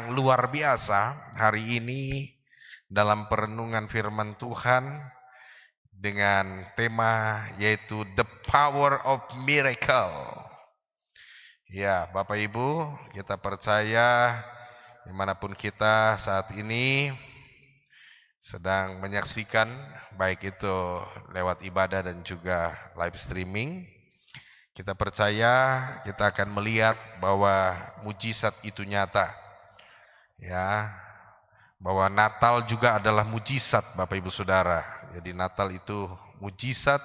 yang luar biasa hari ini dalam perenungan firman Tuhan dengan tema yaitu The Power of Miracle. Ya, Bapak Ibu, kita percaya dimanapun kita saat ini sedang menyaksikan, baik itu lewat ibadah dan juga live streaming, kita percaya kita akan melihat bahwa mujizat itu nyata. Ya, bahwa Natal juga adalah mujizat Bapak Ibu Saudara. Jadi Natal itu mujizat,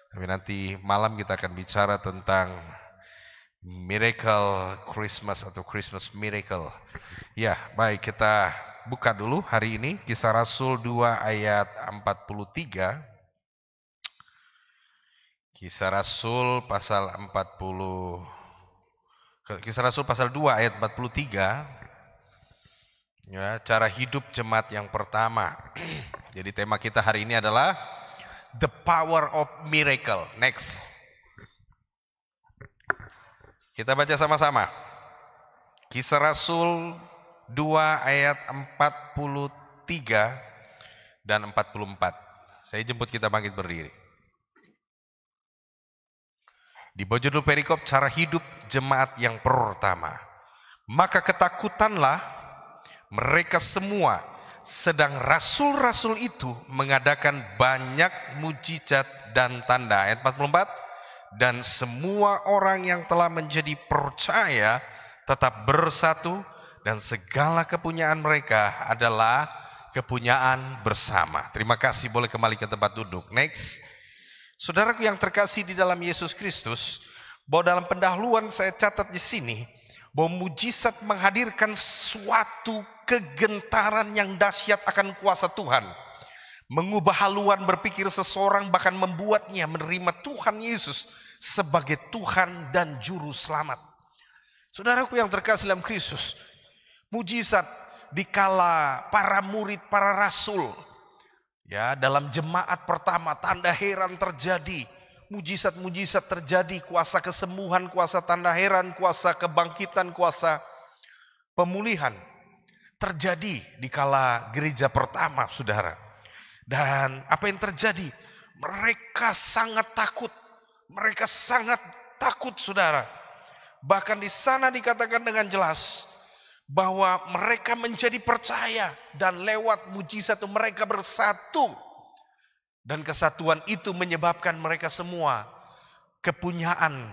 tapi nanti malam kita akan bicara tentang Miracle Christmas atau Christmas Miracle. Ya, baik, kita buka dulu hari ini Kisah Rasul 2 ayat 43. Kisah Rasul pasal 2 ayat 43. Ya, cara hidup jemaat yang pertama. Jadi tema kita hari ini adalah The Power of Miracle. Next. Kita baca sama-sama. Kisah Rasul 2 ayat 43 dan 44. Saya jemput kita bangkit berdiri. Di bawah judul perikop cara hidup jemaat yang pertama. Maka ketakutanlah mereka semua, sedang rasul-rasul itu mengadakan banyak mujizat dan tanda. Ayat 44. Dan semua orang yang telah menjadi percaya tetap bersatu, dan segala kepunyaan mereka adalah kepunyaan bersama. Terima kasih, boleh kembali ke tempat duduk. Next. Saudaraku yang terkasih di dalam Yesus Kristus, bahwa dalam pendahuluan saya catat di sini bahwa mujizat menghadirkan suatu kegentaran yang dahsyat akan kuasa Tuhan, mengubah haluan berpikir seseorang, bahkan membuatnya menerima Tuhan Yesus sebagai Tuhan dan Juru Selamat. Saudaraku yang terkasih dalam Kristus, mujizat dikala para murid, para rasul, ya, dalam jemaat pertama tanda heran terjadi, mujizat-mujizat terjadi, kuasa kesembuhan, kuasa tanda heran, kuasa kebangkitan, kuasa pemulihan terjadi dikala gereja pertama, saudara. Dan apa yang terjadi? Mereka sangat takut. Mereka sangat takut, saudara. Bahkan di sana dikatakan dengan jelas bahwa mereka menjadi percaya, dan lewat mujizat itu mereka bersatu. Dan kesatuan itu menyebabkan mereka semua kepunyaan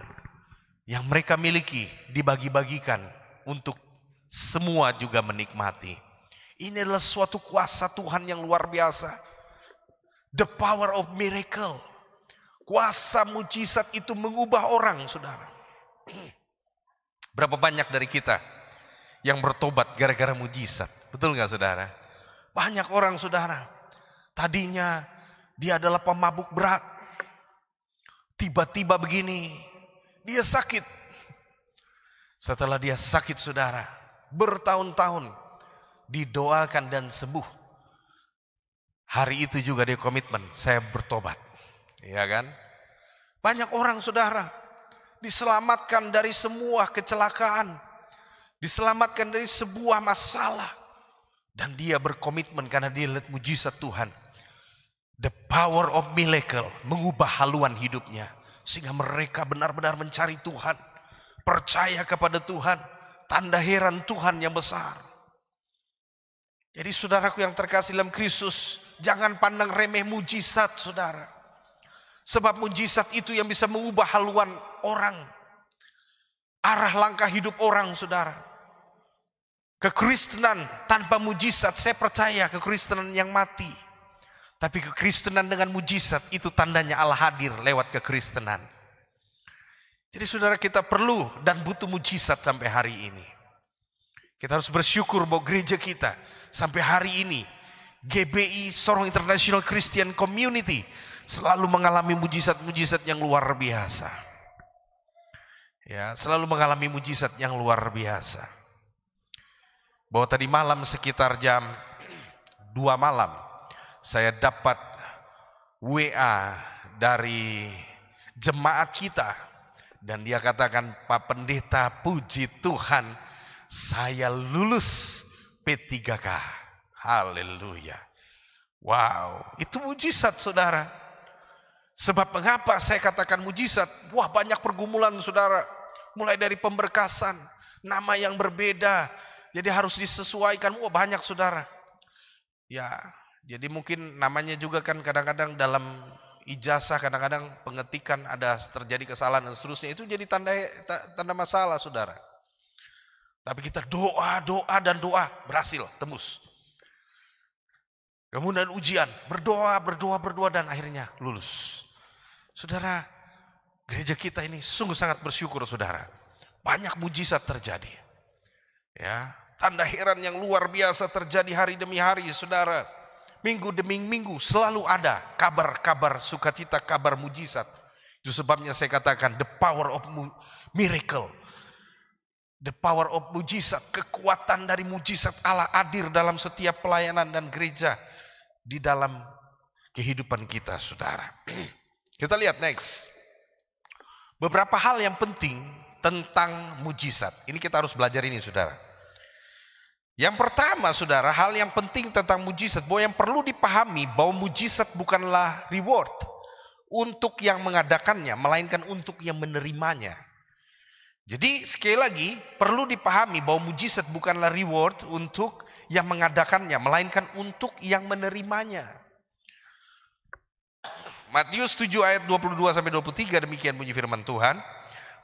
yang mereka miliki dibagi-bagikan untuk semua juga menikmati. Ini adalah suatu kuasa Tuhan yang luar biasa. The power of miracle. Kuasa mujizat itu mengubah orang, saudara. Berapa banyak dari kita yang bertobat gara-gara mujizat? Betul gak, saudara? Banyak orang, saudara. Tadinya dia adalah pemabuk berat. Tiba-tiba begini, dia sakit. Setelah dia sakit, saudara, bertahun-tahun didoakan dan sembuh. Hari itu juga dia komitmen, saya bertobat. Ya kan? Banyak orang, saudara, diselamatkan dari semua kecelakaan, diselamatkan dari sebuah masalah, dan dia berkomitmen karena dia lihat mujizat Tuhan. The power of miracle mengubah haluan hidupnya, sehingga mereka benar-benar mencari Tuhan, percaya kepada Tuhan, tanda heran Tuhan yang besar. Jadi saudaraku yang terkasih dalam Kristus, jangan pandang remeh mujizat, saudara. Sebab mujizat itu yang bisa mengubah haluan orang, arah langkah hidup orang, saudara. Kekristenan tanpa mujizat, saya percaya kekristenan yang mati. Tapi kekristenan dengan mujizat itu tandanya Allah hadir lewat kekristenan. Jadi saudara, kita perlu dan butuh mujizat sampai hari ini. Kita harus bersyukur bahwa gereja kita sampai hari ini, GBI Sorong International Christian Community, selalu mengalami mujizat-mujizat yang luar biasa. Ya, selalu mengalami mujizat yang luar biasa. Bahwa tadi malam sekitar jam 2 malam, saya dapat WA dari jemaat kita. Dan dia katakan, Pak Pendeta, puji Tuhan, saya lulus P3K. Haleluya. Wow, itu mujizat saudara. Sebab mengapa saya katakan mujizat? Wah, banyak pergumulan saudara. Mulai dari pemberkasan, nama yang berbeda, jadi harus disesuaikan. Wah, banyak saudara. Ya, jadi mungkin namanya juga kan kadang-kadang dalam ijazah, kadang-kadang pengetikan ada terjadi kesalahan dan seterusnya. Itu jadi tanda masalah saudara. Tapi kita doa berhasil, tembus. Kemudian ujian, berdoa dan akhirnya lulus. Saudara, gereja kita ini sungguh sangat bersyukur saudara. Banyak mujizat terjadi. Ya, tanda heran yang luar biasa terjadi hari demi hari saudara. Minggu demi minggu selalu ada kabar-kabar sukacita, kabar mujizat. Itu sebabnya saya katakan the power of miracle. The power of mujizat, kekuatan dari mujizat Allah hadir dalam setiap pelayanan dan gereja di dalam kehidupan kita, saudara. Kita lihat next. Beberapa hal yang penting tentang mujizat. Ini kita harus belajar ini, saudara. Yang pertama, saudara, hal yang penting tentang mujizat, bahwa yang perlu dipahami bahwa mujizat bukanlah reward untuk yang mengadakannya, melainkan untuk yang menerimanya. Jadi sekali lagi perlu dipahami bahwa mujizat bukanlah reward untuk yang mengadakannya, melainkan untuk yang menerimanya. Matius 7 ayat 22-23 demikian bunyi firman Tuhan.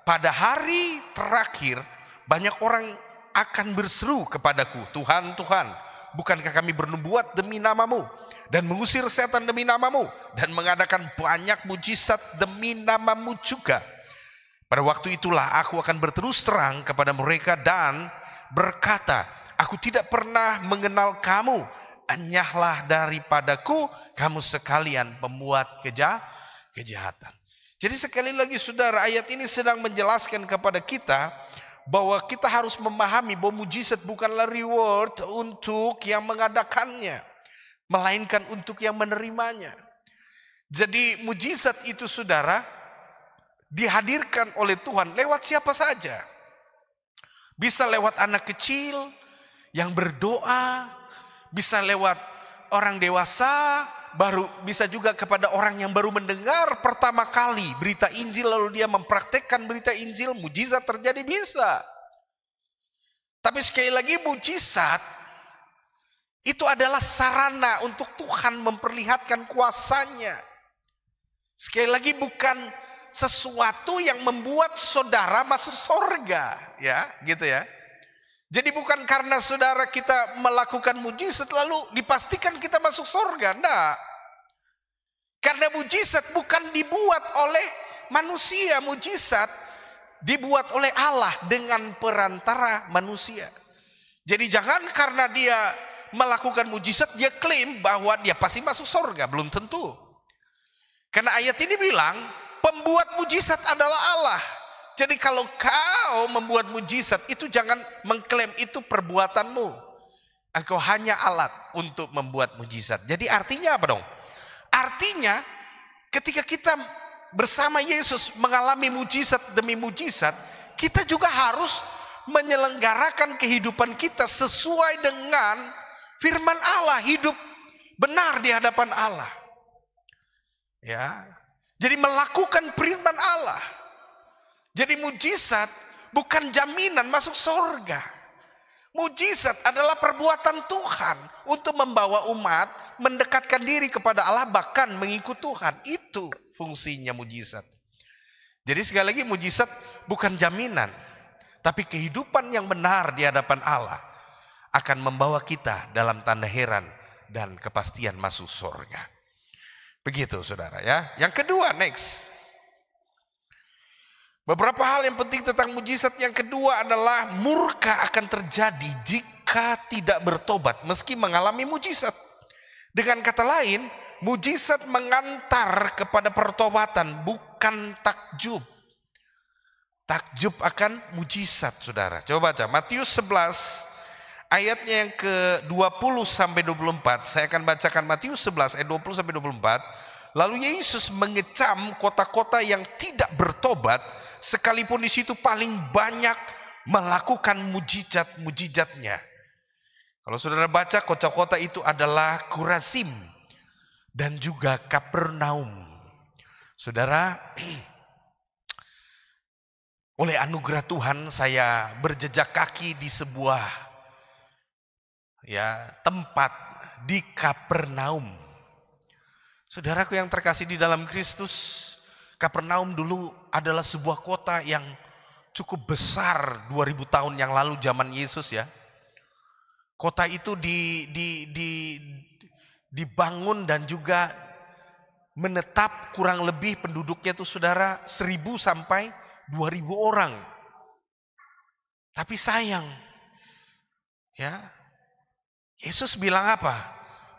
Pada hari terakhir banyak orang akan berseru kepadaku, Tuhan, Tuhan, bukankah kami bernubuat demi namamu dan mengusir setan demi namamu dan mengadakan banyak mujizat demi namamu juga? Pada waktu itulah aku akan berterus terang kepada mereka dan berkata, aku tidak pernah mengenal kamu, enyahlah daripadaku kamu sekalian pembuat kejahatan. Jadi sekali lagi saudara, ayat ini sedang menjelaskan kepada kita bahwa kita harus memahami bahwa mujizat bukanlah reward untuk yang mengadakannya, melainkan untuk yang menerimanya. Jadi mujizat itu saudara dihadirkan oleh Tuhan lewat siapa saja. Bisa lewat anak kecil yang berdoa, bisa lewat orang dewasa, bisa juga kepada orang yang baru mendengar pertama kali berita Injil lalu dia mempraktekkan berita Injil, mujizat terjadi bisa. Tapi sekali lagi mujizat itu adalah sarana untuk Tuhan memperlihatkan kuasanya. Sekali lagi bukan sesuatu yang membuat saudara masuk surga, ya, gitu ya. Jadi bukan karena saudara kita melakukan mujizat lalu dipastikan kita masuk surga, enggak. Karena mujizat bukan dibuat oleh manusia, mujizat dibuat oleh Allah dengan perantara manusia. Jadi jangan karena dia melakukan mujizat dia klaim bahwa dia pasti masuk surga, belum tentu. Karena ayat ini bilang pembuat mujizat adalah Allah. Jadi kalau kau membuat mujizat itu jangan mengklaim itu perbuatanmu. Engkau hanya alat untuk membuat mujizat. Jadi artinya apa dong? Artinya ketika kita bersama Yesus mengalami mujizat demi mujizat, kita juga harus menyelenggarakan kehidupan kita sesuai dengan firman Allah, hidup benar di hadapan Allah. Ya. Jadi melakukan firman Allah. Jadi mujizat bukan jaminan masuk surga. Mujizat adalah perbuatan Tuhan untuk membawa umat mendekatkan diri kepada Allah, bahkan mengikut Tuhan. Itu fungsinya mujizat. Jadi sekali lagi mujizat bukan jaminan, tapi kehidupan yang benar di hadapan Allah akan membawa kita dalam tanda heran dan kepastian masuk surga. Begitu saudara ya. Yang kedua, next. Beberapa hal yang penting tentang mujizat. Yang kedua adalah murka akan terjadi jika tidak bertobat meski mengalami mujizat. Dengan kata lain, mujizat mengantar kepada pertobatan, bukan takjub. Takjub akan mujizat saudara. Coba baca Matius 11 ayatnya yang ke-20-24. Saya akan bacakan Matius 11 ayat 20-24. Lalu Yesus mengecam kota-kota yang tidak bertobat, sekalipun di situ paling banyak melakukan mujizat-mujizatnya. Kalau saudara baca, kota-kota itu adalah Korazim dan juga Kapernaum. Saudara, oleh anugerah Tuhan saya berjejak kaki di sebuah tempat di Kapernaum. Saudaraku yang terkasih di dalam Kristus, Kapernaum dulu adalah sebuah kota yang cukup besar 2000 tahun yang lalu zaman Yesus ya. Kota itu dibangun dan juga menetap kurang lebih penduduknya itu saudara 1000 sampai 2000 orang. Tapi sayang ya, Yesus bilang apa?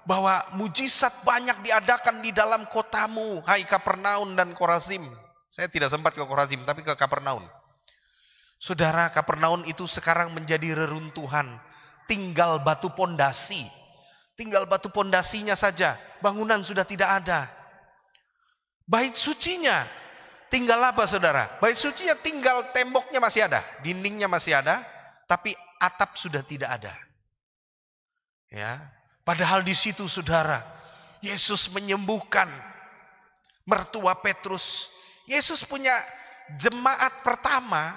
Bahwa mujizat banyak diadakan di dalam kotamu, hai Kapernaum dan Korazim. Saya tidak sempat ke Korazim, tapi ke Kapernaum. Saudara, Kapernaum itu sekarang menjadi reruntuhan, tinggal batu pondasi. Tinggal batu pondasinya saja, bangunan sudah tidak ada. Bait sucinya, tinggal apa saudara? Bait sucinya tinggal temboknya masih ada, dindingnya masih ada, tapi atap sudah tidak ada. Ya. Padahal di situ saudara, Yesus menyembuhkan mertua Petrus. Yesus punya jemaat pertama,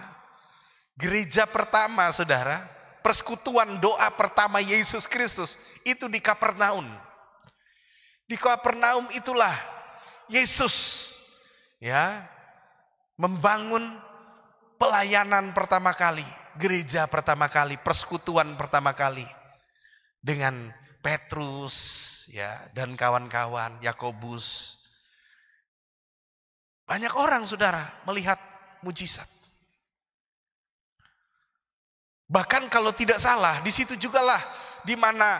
gereja pertama saudara, persekutuan doa pertama Yesus Kristus itu di Kapernaum. Di Kapernaum itulah Yesus membangun pelayanan pertama kali, gereja pertama kali, persekutuan pertama kali dengan Petrus dan kawan-kawan, Yakobus. Banyak orang saudara melihat mujizat. Bahkan kalau tidak salah, di situ jugalah di mana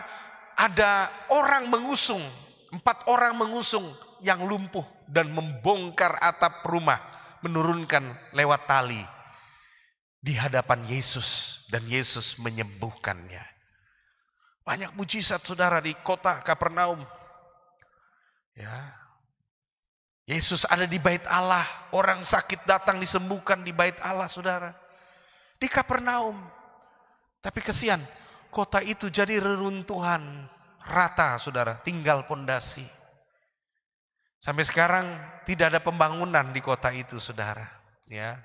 ada orang mengusung, 4 orang mengusung yang lumpuh dan membongkar atap rumah, menurunkan lewat tali di hadapan Yesus dan Yesus menyembuhkannya. Banyak mujizat saudara di kota Kapernaum. Ya. Yesus ada di bait Allah, orang sakit datang disembuhkan di bait Allah saudara. Di Kapernaum. Tapi kesian, kota itu jadi reruntuhan, rata saudara, tinggal pondasi. Sampai sekarang tidak ada pembangunan di kota itu saudara. Ya.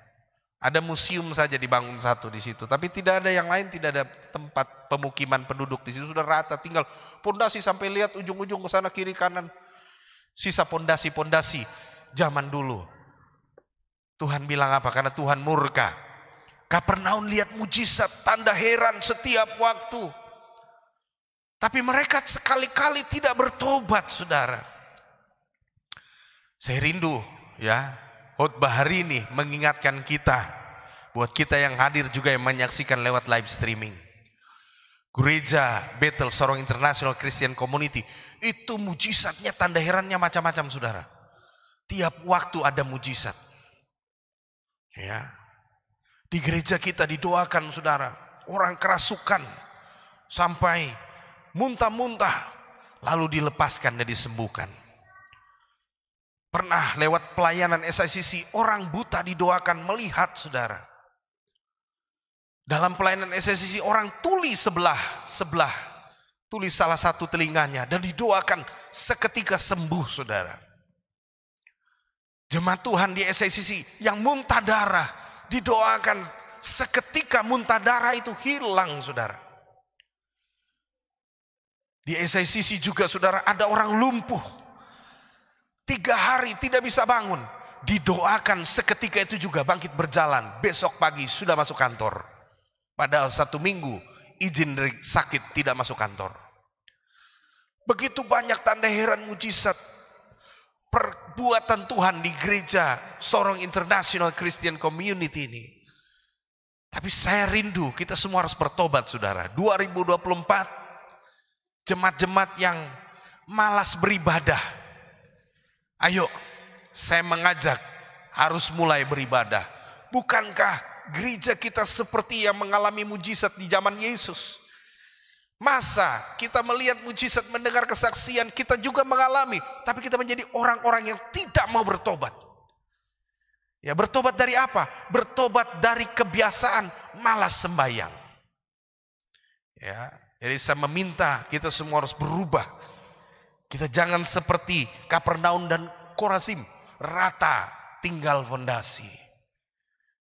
Ada museum saja dibangun satu di situ, tapi tidak ada yang lain, tidak ada tempat pemukiman penduduk di situ, sudah rata, tinggal pondasi sampai lihat ujung-ujung ke sana kiri kanan, sisa pondasi-pondasi zaman dulu. Tuhan bilang apa? Karena Tuhan murka. Kapernaum lihat mujizat, tanda heran setiap waktu, tapi mereka sekali-kali tidak bertobat, saudara. Saya rindu khotbah hari ini mengingatkan kita, buat kita yang hadir juga yang menyaksikan lewat live streaming. Gereja Bethel Sorong International Christian Community itu mujizatnya, tanda herannya macam-macam saudara. Tiap waktu ada mujizat. Ya. Di gereja kita didoakan saudara, orang kerasukan sampai muntah-muntah lalu dilepaskan dan disembuhkan. Pernah lewat pelayanan SICC, orang buta didoakan melihat saudara. Dalam pelayanan SICC orang tuli sebelah, tuli salah satu telinganya dan didoakan seketika sembuh saudara. Jemaat Tuhan di SICC yang muntah darah didoakan seketika muntah darah itu hilang saudara. Di SICC juga saudara ada orang lumpuh. 3 hari tidak bisa bangun, didoakan seketika itu juga bangkit berjalan, besok pagi sudah masuk kantor. Padahal 1 minggu izin dari sakit tidak masuk kantor. Begitu banyak tanda heran mujizat perbuatan Tuhan di gereja Sorong International Christian Community ini. Tapi saya rindu kita semua harus bertobat saudara. 2024 jemaat-jemaat yang malas beribadah, ayo, saya mengajak harus mulai beribadah. Bukankah gereja kita seperti yang mengalami mujizat di zaman Yesus? Masa kita melihat mujizat, mendengar kesaksian, kita juga mengalami, tapi kita menjadi orang-orang yang tidak mau bertobat. Ya, bertobat dari apa? Bertobat dari kebiasaan malas sembahyang. Ya, jadi saya meminta kita semua harus berubah. Kita jangan seperti Kapernaum dan Korazim, rata tinggal fondasi.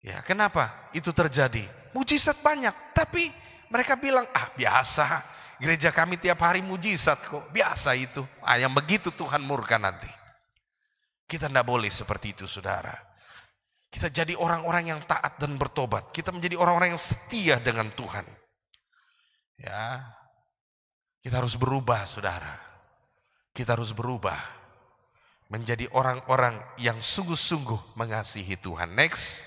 Ya, kenapa itu terjadi? Mujizat banyak, tapi mereka bilang, biasa, gereja kami tiap hari mujizat kok, biasa itu. Yang begitu Tuhan murka nanti. Kita tidak boleh seperti itu, saudara. Kita jadi orang-orang yang taat dan bertobat. Kita menjadi orang-orang yang setia dengan Tuhan. Ya, kita harus berubah, saudara. Kita harus berubah menjadi orang-orang yang sungguh-sungguh mengasihi Tuhan. Next,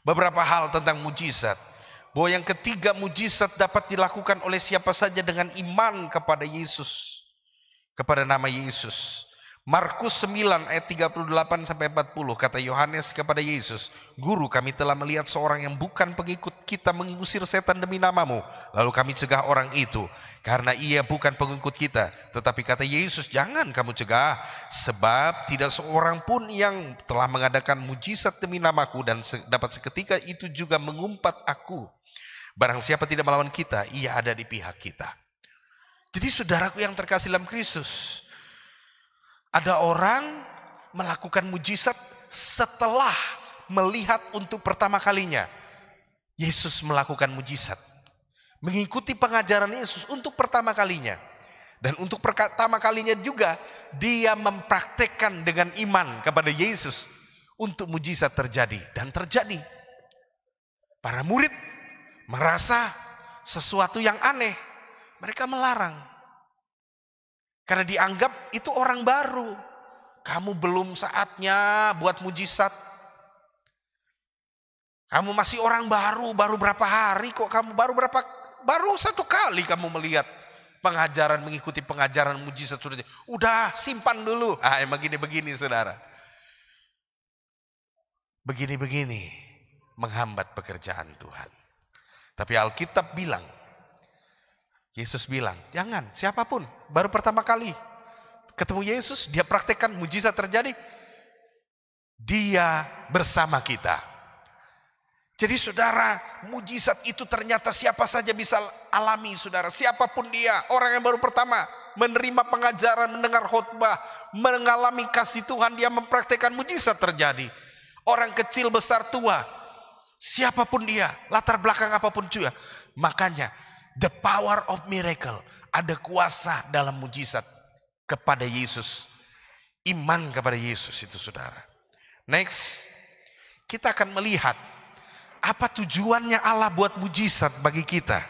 beberapa hal tentang mujizat. Bahwa yang ketiga, mujizat dapat dilakukan oleh siapa saja dengan iman kepada Yesus, kepada nama Yesus. Markus 9 ayat 38 sampai 40, kata Yohanes kepada Yesus, "Guru, kami telah melihat seorang yang bukan pengikut kita mengusir setan demi namamu. Lalu kami cegah orang itu karena ia bukan pengikut kita." Tetapi kata Yesus, "Jangan kamu cegah, sebab tidak seorang pun yang telah mengadakan mujizat demi namaku dan dapat seketika itu juga mengumpat aku. Barang siapa tidak melawan kita, ia ada di pihak kita." Jadi saudaraku yang terkasih dalam Kristus, ada orang melakukan mujizat setelah melihat untuk pertama kalinya Yesus melakukan mujizat. Mengikuti pengajaran Yesus untuk pertama kalinya. Dan untuk pertama kalinya juga dia mempraktekkan dengan iman kepada Yesus untuk mujizat terjadi. Dan terjadi. Para murid merasa sesuatu yang aneh. Mereka melarang. Karena dianggap itu orang baru. Kamu belum saatnya buat mujizat. Kamu masih orang baru berapa hari kok kamu baru satu kali kamu melihat pengajaran, mengikuti pengajaran mujizat sudah. Udah simpan dulu. Emang begini saudara. Begini menghambat pekerjaan Tuhan. Tapi Alkitab bilang, Yesus bilang, jangan, siapapun baru pertama kali ketemu Yesus, dia praktekkan mujizat terjadi, dia bersama kita. Jadi saudara, mujizat itu ternyata siapa saja bisa alami, saudara. Siapapun dia, orang yang baru pertama menerima pengajaran, mendengar khotbah, mengalami kasih Tuhan, dia mempraktekkan mujizat terjadi. Orang kecil, besar, tua, siapapun dia, latar belakang apapun juga. Makanya the power of miracle, ada kuasa dalam mujizat kepada Yesus. Iman kepada Yesus itu saudara. Next, kita akan melihat apa tujuannya Allah buat mujizat bagi kita.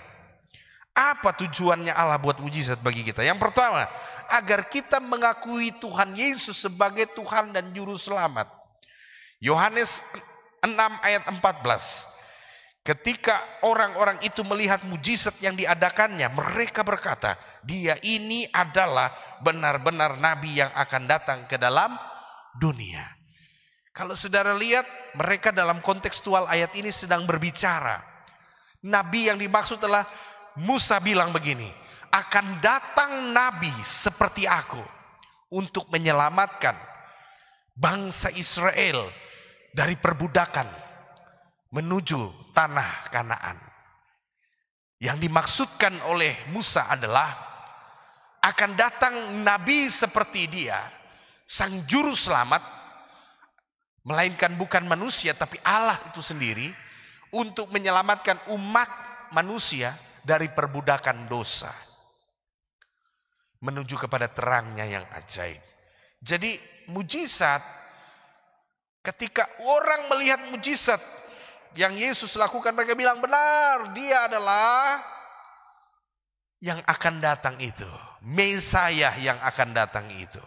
Apa tujuannya Allah buat mujizat bagi kita? Yang pertama, agar kita mengakui Tuhan Yesus sebagai Tuhan dan Juru Selamat. Yohanes 6 ayat 14. Ketika orang-orang itu melihat mujizat yang diadakannya, mereka berkata, dia ini adalah benar-benar nabi yang akan datang ke dalam dunia. Kalau saudara lihat, mereka dalam kontekstual ayat ini sedang berbicara. Nabi yang dimaksud adalah Musa bilang begini, akan datang nabi seperti aku untuk menyelamatkan bangsa Israel dari perbudakan menuju tanah Kanaan. Yang dimaksudkan oleh Musa adalah akan datang nabi seperti dia, sang juru selamat, melainkan bukan manusia tapi Allah itu sendiri, untuk menyelamatkan umat manusia dari perbudakan dosa menuju kepada terangnya yang ajaib. Jadi mujizat, ketika orang melihat mujizat yang Yesus lakukan, mereka bilang benar, dia adalah yang akan datang itu, Mesias yang akan datang itu.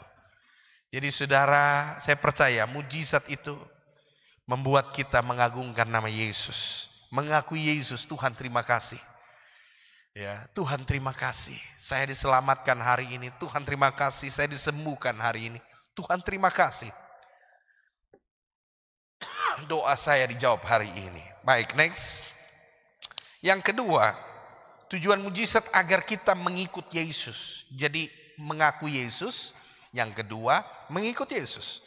Jadi saudara, saya percaya mujizat itu membuat kita mengagungkan nama Yesus, mengakui Yesus. Tuhan terima kasih. Ya, Tuhan terima kasih, saya diselamatkan hari ini. Tuhan terima kasih, saya disembuhkan hari ini. Tuhan terima kasih, doa saya dijawab hari ini. Baik, next. Yang kedua, tujuan mujizat agar kita mengikut Yesus. Jadi mengaku Yesus. Yang kedua, mengikut Yesus.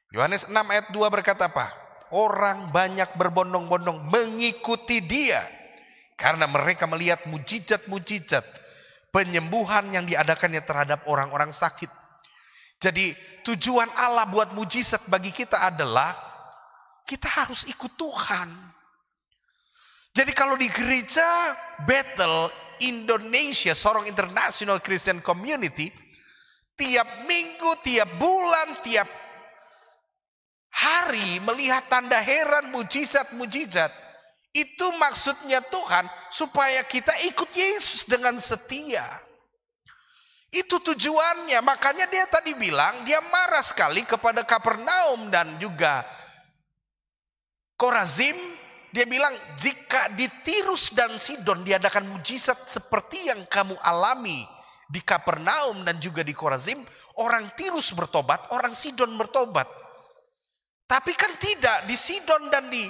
Yohanes 6 ayat 2 berkata apa? Orang banyak berbondong-bondong mengikuti dia karena mereka melihat mujizat-mujizat penyembuhan yang diadakannya terhadap orang-orang sakit. Jadi tujuan Allah buat mujizat bagi kita adalah kita harus ikut Tuhan. Jadi kalau di gereja Bethel Indonesia, Sorong International Christian Community, tiap minggu, tiap bulan, tiap hari melihat tanda heran, mujizat-mujizat, itu maksudnya Tuhan supaya kita ikut Yesus dengan setia. Itu tujuannya. Makanya dia tadi bilang dia marah sekali kepada Kapernaum dan juga Korazim. Dia bilang jika di Tirus dan Sidon diadakan mujizat seperti yang kamu alami di Kapernaum dan juga di Korazim, orang Tirus bertobat, orang Sidon bertobat. Tapi kan tidak, di Sidon dan di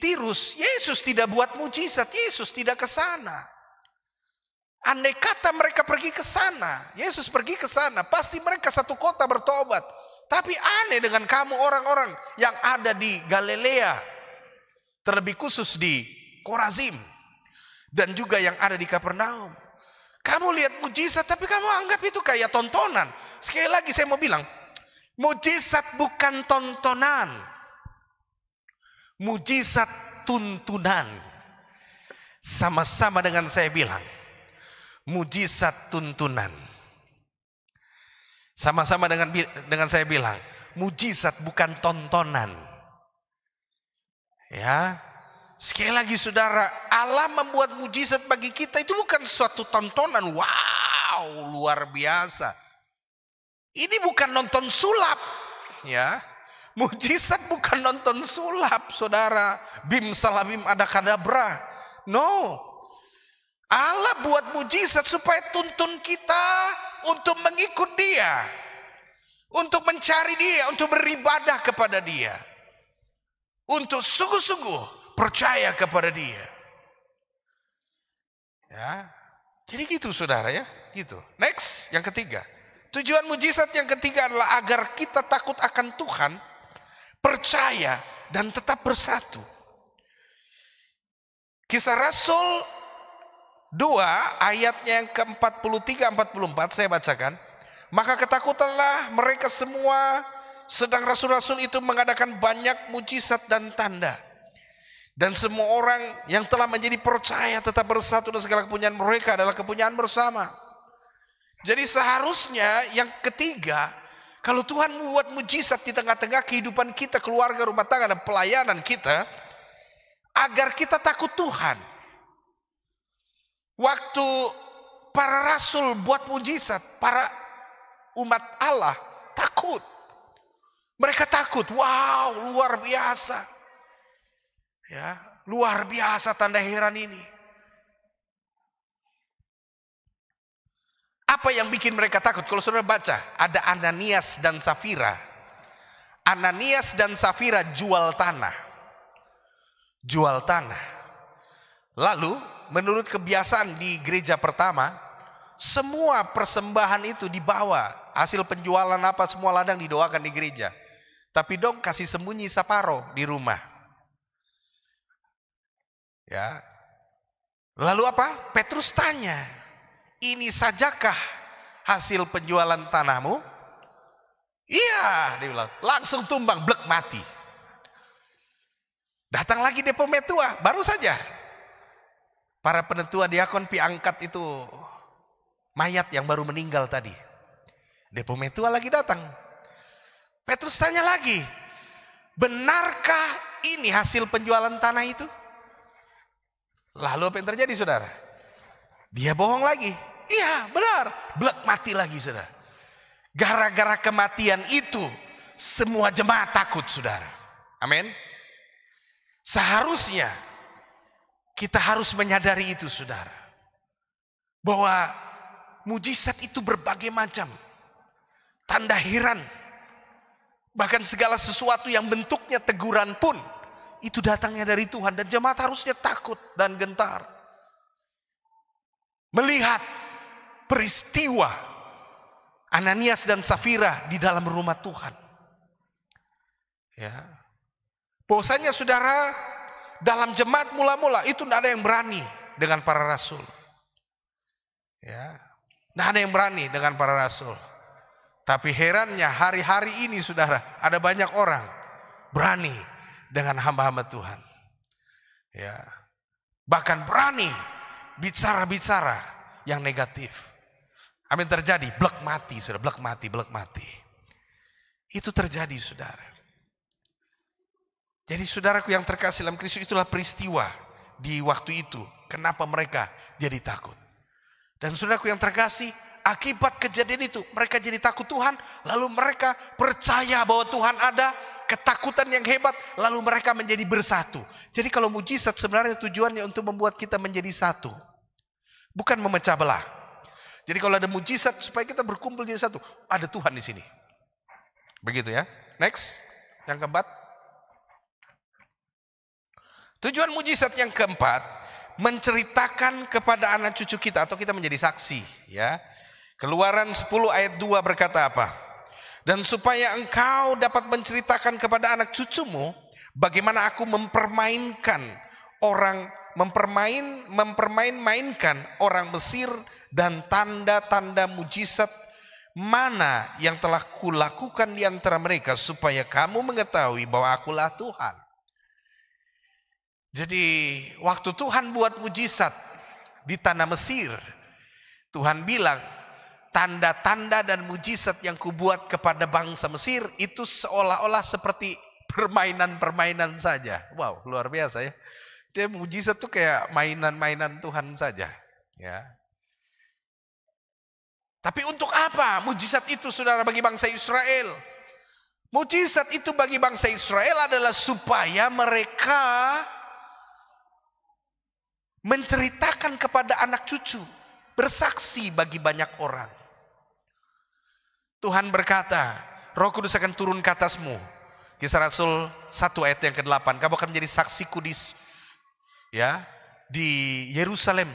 Tirus Yesus tidak buat mujizat, Yesus tidak ke sana. Andai kata mereka pergi ke sana, Yesus pergi ke sana, pasti mereka satu kota bertobat. Tapi aneh dengan kamu orang-orang yang ada di Galilea, terlebih khusus di Korazim dan juga yang ada di Kapernaum. Kamu lihat mujizat tapi kamu anggap itu kayak tontonan. Sekali lagi saya mau bilang, mujizat bukan tontonan. Mujizat tuntunan. Sama-sama dengan saya bilang, mujizat tuntunan. Sama-sama dengan saya bilang, mujizat bukan tontonan. Ya, sekali lagi saudara, Allah membuat mujizat bagi kita itu bukan suatu tontonan. Wow, luar biasa. Ini bukan nonton sulap, ya. Mujizat bukan nonton sulap, saudara. Bim salabim adakadabra. No. Allah buat mujizat supaya tuntun kita untuk mengikut Dia, untuk mencari Dia, untuk beribadah kepada Dia, untuk sungguh-sungguh percaya kepada Dia. Ya, jadi gitu saudara ya, gitu. Next, yang ketiga. Tujuan mujizat yang ketiga adalah agar kita takut akan Tuhan, percaya dan tetap bersatu. Kisah Rasul 2 ayatnya yang ke-43-44 saya bacakan. Maka ketakutanlah mereka semua, sedang rasul-rasul itu mengadakan banyak mujizat dan tanda. Dan semua orang yang telah menjadi percaya tetap bersatu dan segala kepunyaan mereka adalah kepunyaan bersama. Jadi seharusnya yang ketiga, kalau Tuhan membuat mujizat di tengah-tengah kehidupan kita, keluarga, rumah tangga, dan pelayanan kita, agar kita takut Tuhan. Waktu para rasul buat mujizat, para umat Allah takut. Mereka takut, wow luar biasa. Ya, luar biasa tanda heran ini. Apa yang bikin mereka takut? Kalau saudara baca, ada Ananias dan Safira. Ananias dan Safira jual tanah. Jual tanah. Lalu menurut kebiasaan di gereja pertama, semua persembahan itu dibawa. Hasil penjualan apa semua ladang didoakan di gereja. Tapi dong kasih sembunyi saparo di rumah. Ya. Lalu apa? Petrus tanya, ini sajakah hasil penjualan tanahmu? Iya, dia bilang. Langsung tumbang, blek mati. Datang lagi depometua, baru saja. Para penetua diakon piangkat itu mayat yang baru meninggal tadi. Depometua lagi datang. Petrus tanya lagi, benarkah ini hasil penjualan tanah itu? Lalu apa yang terjadi saudara? Dia bohong lagi. Iya benar, blek mati lagi saudara. Gara-gara kematian itu semua jemaat takut saudara. Amin. Seharusnya kita harus menyadari itu saudara. Bahwa mujizat itu berbagai macam. Tanda heran. Bahkan segala sesuatu yang bentuknya teguran pun itu datangnya dari Tuhan. Dan jemaat harusnya takut dan gentar. Melihat peristiwa Ananias dan Safira di dalam rumah Tuhan. Ya. Bahwasanya saudara, dalam jemaat mula-mula itu tidak ada yang berani dengan para rasul. Ya. Tidak ada yang berani dengan para rasul. Tapi herannya hari-hari ini saudara, ada banyak orang berani dengan hamba-hamba Tuhan. Ya. Bahkan berani bicara-bicara yang negatif. Amin, terjadi, blek mati, sudah blek mati. Itu terjadi saudara. Jadi saudaraku yang terkasih dalam Kristus, itulah peristiwa di waktu itu. Kenapa mereka jadi takut. Dan saudaraku yang terkasih, akibat kejadian itu mereka jadi takut Tuhan. Lalu mereka percaya bahwa Tuhan ada, ketakutan yang hebat. Lalu mereka menjadi bersatu. Jadi kalau mujizat sebenarnya tujuannya untuk membuat kita menjadi satu. Bukan memecah belah. Jadi kalau ada mujizat supaya kita berkumpul jadi satu. Ada Tuhan di sini. Begitu ya. Next. Yang keempat. Tujuan mujizat yang keempat, menceritakan kepada anak cucu kita atau kita menjadi saksi, ya. Keluaran 10 ayat 2 berkata apa? Dan supaya engkau dapat menceritakan kepada anak cucumu bagaimana aku mempermainkan orang Mesir dan tanda-tanda mujizat mana yang telah kulakukan di antara mereka, supaya kamu mengetahui bahwa akulah Tuhan. Jadi waktu Tuhan buat mujizat di tanah Mesir, Tuhan bilang tanda-tanda dan mujizat yang kubuat kepada bangsa Mesir itu seolah-olah seperti permainan-permainan saja. Wow, luar biasa ya. Dia mujizat tuh kayak mainan-mainan Tuhan saja, ya. Tapi untuk apa mujizat itu saudara bagi bangsa Israel? Mujizat itu bagi bangsa Israel adalah supaya mereka menceritakan kepada anak cucu, bersaksi bagi banyak orang. Tuhan berkata, Roh Kudus akan turun ke atasmu. Kisah Rasul 1 ayat yang ke-8, kamu akan menjadi saksiku ya, di Yerusalem,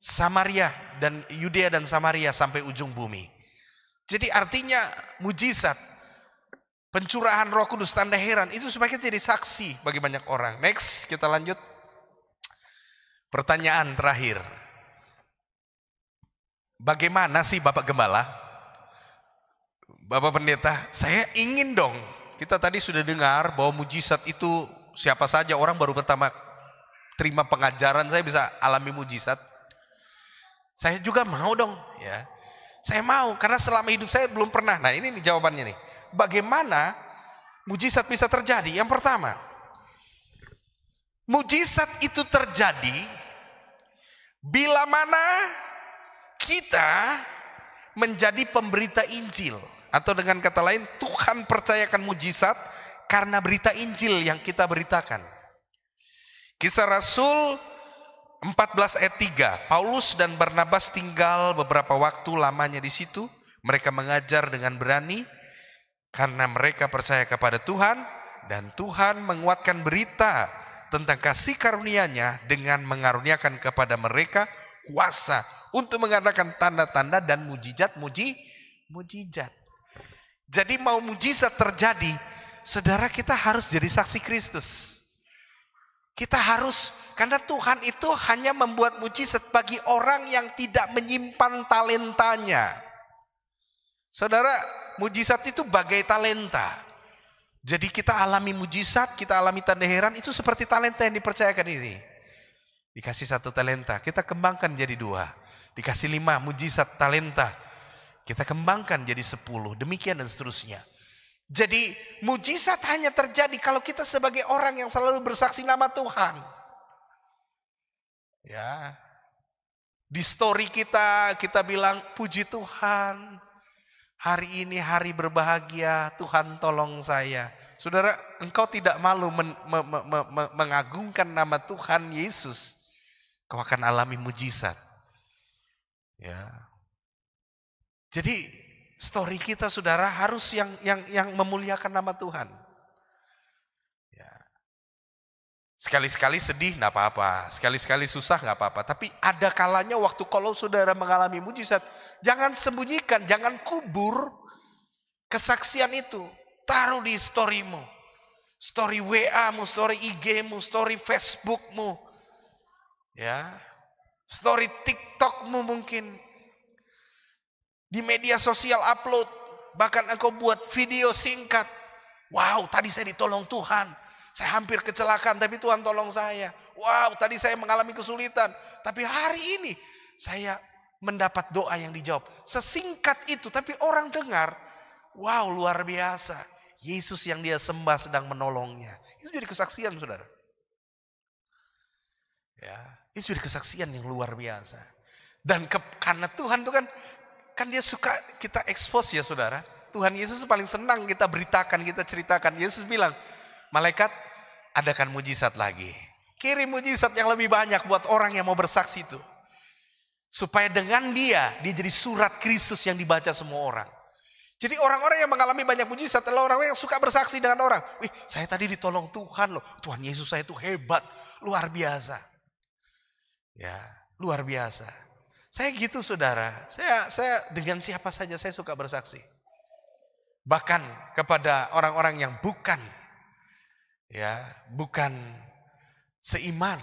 Samaria dan Yudea dan Samaria sampai ujung bumi. Jadi artinya mujizat, pencurahan Roh Kudus, tanda heran itu supaya kita jadi saksi bagi banyak orang. Next, kita lanjut. Pertanyaan terakhir. Bagaimana sih Bapak Gembala? Bapak Pendeta, saya ingin dong. Kita tadi sudah dengar bahwa mujizat itu siapa saja orang baru pertama terima pengajaran saya bisa alami mujizat. Saya juga mau dong, ya. Saya mau karena selama hidup saya belum pernah. Nah, ini nih jawabannya nih. Bagaimana mujizat bisa terjadi? Yang pertama, mujizat itu terjadi bila mana kita menjadi pemberita Injil. Atau dengan kata lain, Tuhan percayakan mujizat karena berita Injil yang kita beritakan. Kisah Rasul 14 ayat 3, Paulus dan Barnabas tinggal beberapa waktu lamanya di situ. Mereka mengajar dengan berani karena mereka percaya kepada Tuhan. Dan Tuhan menguatkan berita tentang kasih karunia-Nya dengan mengaruniakan kepada mereka kuasa untuk mengadakan tanda-tanda dan mujizat. Jadi mau mujizat terjadi, saudara, kita harus jadi saksi Kristus. Kita harus, karena Tuhan itu hanya membuat mujizat bagi orang yang tidak menyimpan talentanya. Saudara, mujizat itu bagai talenta. Jadi kita alami mujizat, kita alami tanda heran, itu seperti talenta yang dipercayakan ini. Dikasih 1 talenta, kita kembangkan jadi 2. Dikasih 5 mujizat talenta, kita kembangkan jadi 10. Demikian dan seterusnya. Jadi mujizat hanya terjadi kalau kita sebagai orang yang selalu bersaksi nama Tuhan. Ya. Di story kita bilang, puji Tuhan. Hari ini hari berbahagia, Tuhan tolong saya. Saudara, engkau tidak malu mengagungkan nama Tuhan Yesus, kau akan alami mujizat. Ya. Jadi story kita saudara harus yang memuliakan nama Tuhan. Ya. Sekali-sekali sedih nggak apa-apa, sekali-sekali susah nggak apa-apa. Tapi ada kalanya waktu kalau saudara mengalami mujizat, jangan sembunyikan, jangan kubur kesaksian itu. Taruh di storymu. story WA-mu, story IG-mu, story Facebook-mu, ya, story TikTok-mu mungkin. Di media sosial upload, bahkan engkau buat video singkat. Wow, tadi saya ditolong Tuhan. Saya hampir kecelakaan, tapi Tuhan tolong saya. Wow, tadi saya mengalami kesulitan, tapi hari ini saya mendapat doa yang dijawab. Sesingkat itu, tapi orang dengar, wow, luar biasa. Yesus yang dia sembah sedang menolongnya. Itu jadi kesaksian, saudara. Ya, itu jadi kesaksian yang luar biasa. Dan karena Tuhan itu kan dia suka kita expose ya, saudara. Tuhan Yesus paling senang kita beritakan, kita ceritakan. Yesus bilang, malaikat, adakan mujizat lagi. Kirim mujizat yang lebih banyak buat orang yang mau bersaksi itu. Supaya dengan dia jadi surat Kristus yang dibaca semua orang. Jadi orang-orang yang mengalami banyak mujizat adalah orang-orang yang suka bersaksi dengan orang. Wih, saya tadi ditolong Tuhan loh. Tuhan Yesus saya itu hebat, luar biasa. Ya, luar biasa. Saya gitu, saudara. Saya dengan siapa saja saya suka bersaksi. Bahkan kepada orang-orang yang bukan seiman,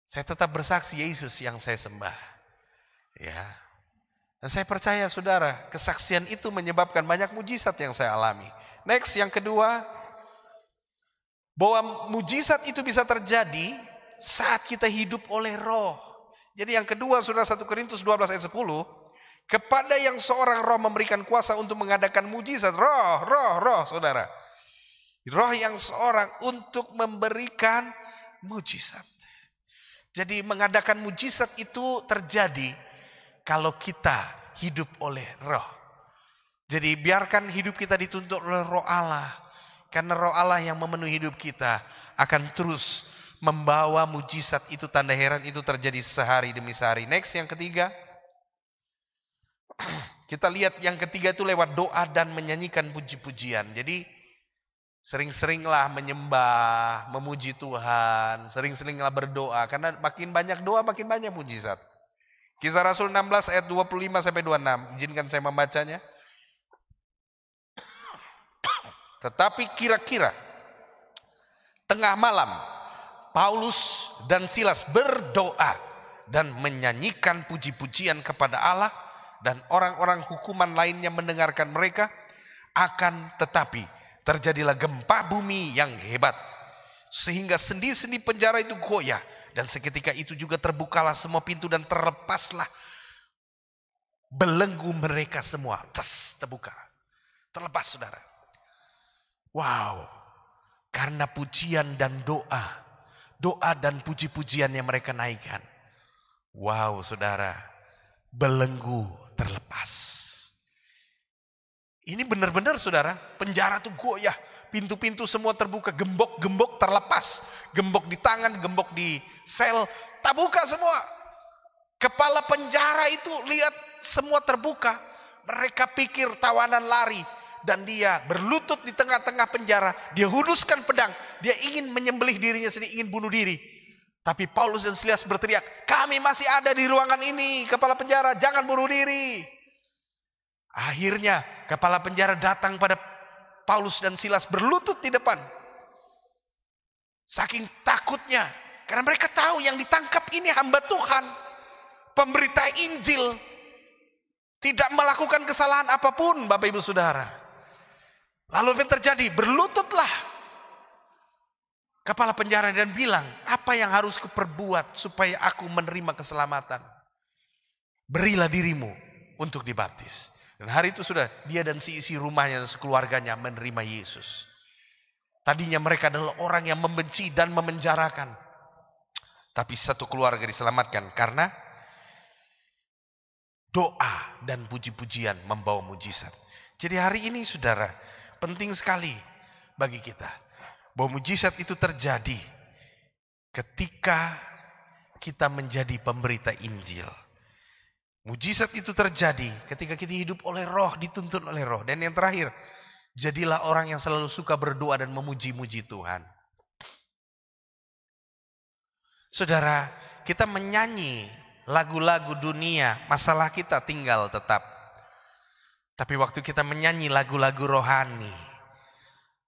saya tetap bersaksi Yesus yang saya sembah. Ya. Dan saya percaya, saudara, kesaksian itu menyebabkan banyak mujizat yang saya alami. Next, yang kedua, bahwa mujizat itu bisa terjadi saat kita hidup oleh Roh. Jadi yang kedua, saudara, 1 Korintus 12 ayat 10, kepada yang seorang roh memberikan kuasa untuk mengadakan mujizat. Roh, saudara. Roh yang seorang untuk memberikan mujizat. Jadi mengadakan mujizat itu terjadi kalau kita hidup oleh Roh. Jadi biarkan hidup kita dituntut oleh Roh Allah. Karena Roh Allah yang memenuhi hidup kita akan terus membawa mujizat itu, tanda heran itu terjadi sehari demi sehari. Next, yang ketiga. Kita lihat yang ketiga itu lewat doa dan menyanyikan puji-pujian. Jadi sering-seringlah menyembah, memuji Tuhan, sering-seringlah berdoa. Karena makin banyak doa, makin banyak mujizat. Kisah Rasul 16 ayat 25 sampai 26. Izinkan saya membacanya. Tetapi kira-kira tengah malam, Paulus dan Silas berdoa dan menyanyikan puji-pujian kepada Allah, dan orang-orang hukuman lainnya mendengarkan mereka. Akan tetapi terjadilah gempa bumi yang hebat, sehingga sendi-sendi penjara itu goyah, dan seketika itu juga terbukalah semua pintu dan terlepaslah belenggu mereka semua. Terbuka, terlepas, saudara. Wow, karena pujian dan doa dan puji-pujian yang mereka naikkan. Wow, saudara, belenggu terlepas. Ini benar-benar, saudara, penjara tuh goyah, pintu-pintu semua terbuka, gembok-gembok terlepas, gembok di tangan, gembok di sel, terbuka semua. Kepala penjara itu lihat semua terbuka, mereka pikir tawanan lari, dan dia berlutut di tengah-tengah penjara, dia huduskan pedang, dia ingin menyembelih dirinya sendiri, ingin bunuh diri. Tapi Paulus dan Silas berteriak, kami masih ada di ruangan ini, kepala penjara, jangan bunuh diri. Akhirnya kepala penjara datang pada Paulus dan Silas berlutut di depan. Saking takutnya, karena mereka tahu yang ditangkap ini hamba Tuhan, pemberita Injil, tidak melakukan kesalahan apapun, Bapak Ibu Saudara. Lalu apa yang terjadi? Berlututlah kepala penjara dan bilang, apa yang harus kuperbuat supaya aku menerima keselamatan? Berilah dirimu untuk dibaptis. Dan hari itu sudah dia dan si isi rumahnya dan sekeluarganya menerima Yesus. Tadinya mereka adalah orang yang membenci dan memenjarakan. Tapi satu keluarga diselamatkan karena doa dan puji-pujian membawa mujizat. Jadi hari ini, saudara, penting sekali bagi kita bahwa mujizat itu terjadi ketika kita menjadi pemberita Injil. Mujizat itu terjadi ketika kita hidup oleh Roh, dituntun oleh Roh. Dan yang terakhir, jadilah orang yang selalu suka berdoa dan memuji-muji Tuhan. Saudara, kita menyanyi lagu-lagu dunia, masalah kita tinggal tetap. Tapi waktu kita menyanyi lagu-lagu rohani,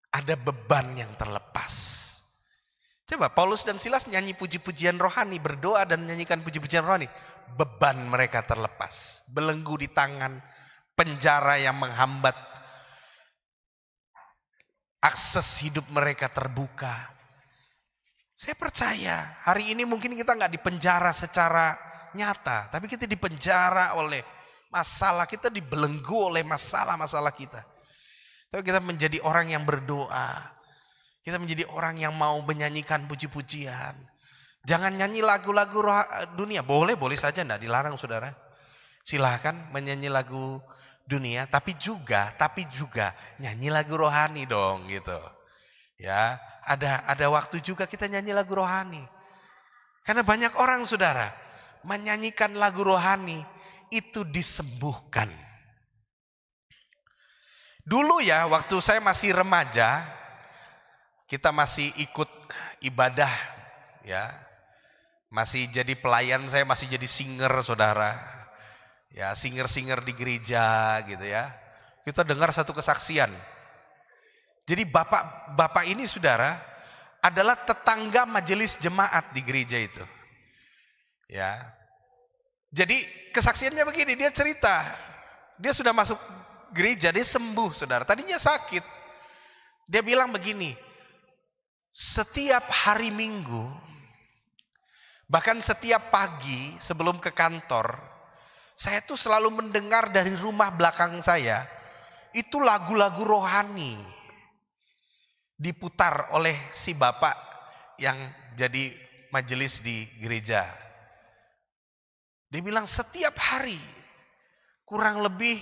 Ada beban yang terlepas. Coba Paulus dan Silas nyanyi puji-pujian rohani, berdoa dan menyanyikan puji-pujian rohani. Beban mereka terlepas. Belenggu di tangan, penjara yang menghambat. Akses hidup mereka terbuka. Saya percaya hari ini mungkin kita nggak dipenjara secara nyata. Tapi kita dipenjara oleh masalah, kita dibelenggu oleh masalah-masalah kita. Tapi kita menjadi orang yang berdoa. Kita menjadi orang yang mau menyanyikan puji-pujian. Jangan nyanyi lagu-lagu dunia. Boleh saja, enggak dilarang saudara. Silahkan menyanyi lagu dunia, tapi juga nyanyi lagu rohani dong gitu. Ya, ada waktu juga kita nyanyi lagu rohani. Karena banyak orang saudara menyanyikan lagu rohani itu disembuhkan. Dulu ya, waktu saya masih remaja, kita masih ikut ibadah ya. Masih jadi pelayan, saya masih jadi singer saudara. Ya, singer-singer di gereja gitu ya. Kita dengar satu kesaksian. Jadi bapak ini saudara adalah tetangga majelis jemaat di gereja itu. Ya. Jadi kesaksiannya begini, dia cerita. Dia sudah masuk gereja, dia sembuh saudara. Tadinya sakit. Dia bilang begini, setiap hari Minggu, bahkan setiap pagi sebelum ke kantor, saya tuh selalu mendengar dari rumah belakang saya, itu lagu-lagu rohani. Diputar oleh si bapak yang jadi majelis di gereja. Dia bilang setiap hari, kurang lebih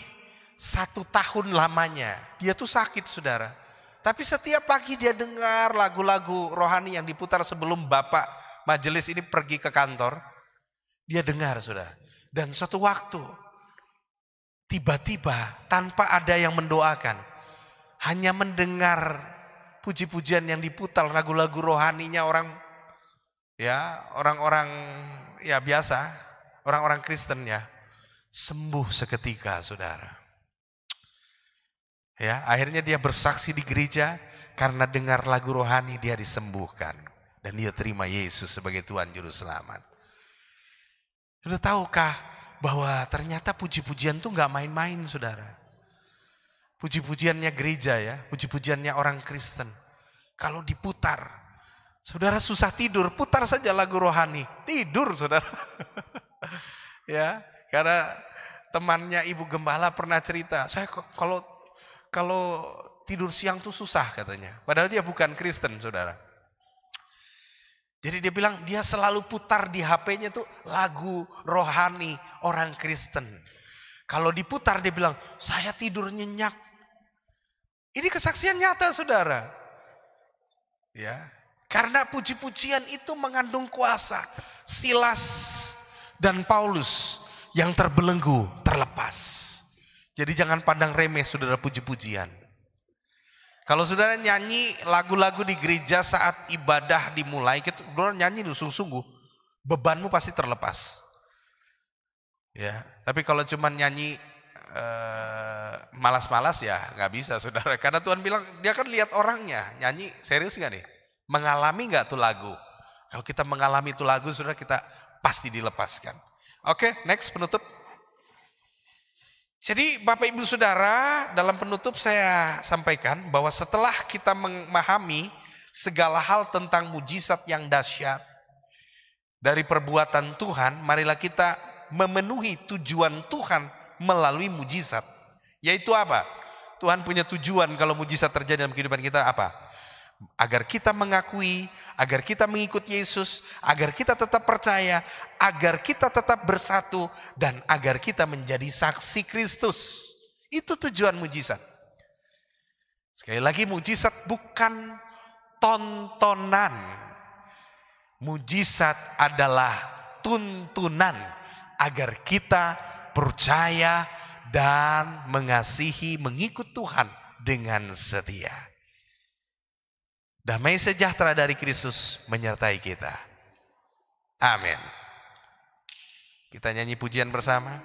1 tahun lamanya, dia tuh sakit saudara. Tapi setiap pagi dia dengar lagu-lagu rohani yang diputar sebelum bapak majelis ini pergi ke kantor. Dia dengar saudara. Dan suatu waktu, tiba-tiba tanpa ada yang mendoakan, hanya mendengar puji-pujian yang diputar, lagu-lagu rohaninya orang ya biasa, orang-orang Kristen ya, sembuh seketika saudara. Ya, akhirnya dia bersaksi di gereja karena dengar lagu rohani dia disembuhkan dan dia terima Yesus sebagai Tuhan Juru Selamat. Sudah tahukah bahwa ternyata puji-pujian tuh nggak main-main saudara. Puji-pujiannya gereja ya, puji-pujiannya orang Kristen. Kalau diputar, saudara susah tidur, putar saja lagu rohani, tidur saudara. Ya, karena temannya Ibu Gembala pernah cerita, saya kalau tidur siang tuh susah katanya. Padahal dia bukan Kristen saudara. Jadi dia bilang dia selalu putar di HP-nya tuh lagu rohani orang Kristen. Kalau diputar dia bilang saya tidur nyenyak. Ini kesaksian nyata saudara. Ya, karena puji-pujian itu mengandung kuasa. Silas dan Paulus yang terbelenggu terlepas. Jadi jangan pandang remeh saudara puji-pujian. Kalau saudara nyanyi lagu-lagu di gereja saat ibadah dimulai, kita nyanyi sungguh-sungguh, bebanmu pasti terlepas. Ya, tapi kalau cuma nyanyi malas-malas ya nggak bisa saudara. Karena Tuhan bilang dia kan lihat orangnya, nyanyi serius nggak nih? Mengalami nggak tuh lagu? Kalau kita mengalami itu lagu, saudara kita pasti dilepaskan. Oke, next penutup. Jadi Bapak Ibu Saudara, dalam penutup saya sampaikan bahwa setelah kita memahami segala hal tentang mujizat yang dahsyat dari perbuatan Tuhan, marilah kita memenuhi tujuan Tuhan melalui mujizat. Yaitu apa? Tuhan punya tujuan kalau mujizat terjadi dalam kehidupan kita apa? Agar kita mengakui, agar kita mengikut Yesus, agar kita tetap percaya, agar kita tetap bersatu, dan agar kita menjadi saksi Kristus. Itu tujuan mujizat. Sekali lagi, mujizat bukan tontonan. Mujizat adalah tuntunan agar kita percaya dan mengasihi, mengikut Tuhan dengan setia. Damai sejahtera dari Kristus menyertai kita. Amin. Kita nyanyi pujian bersama.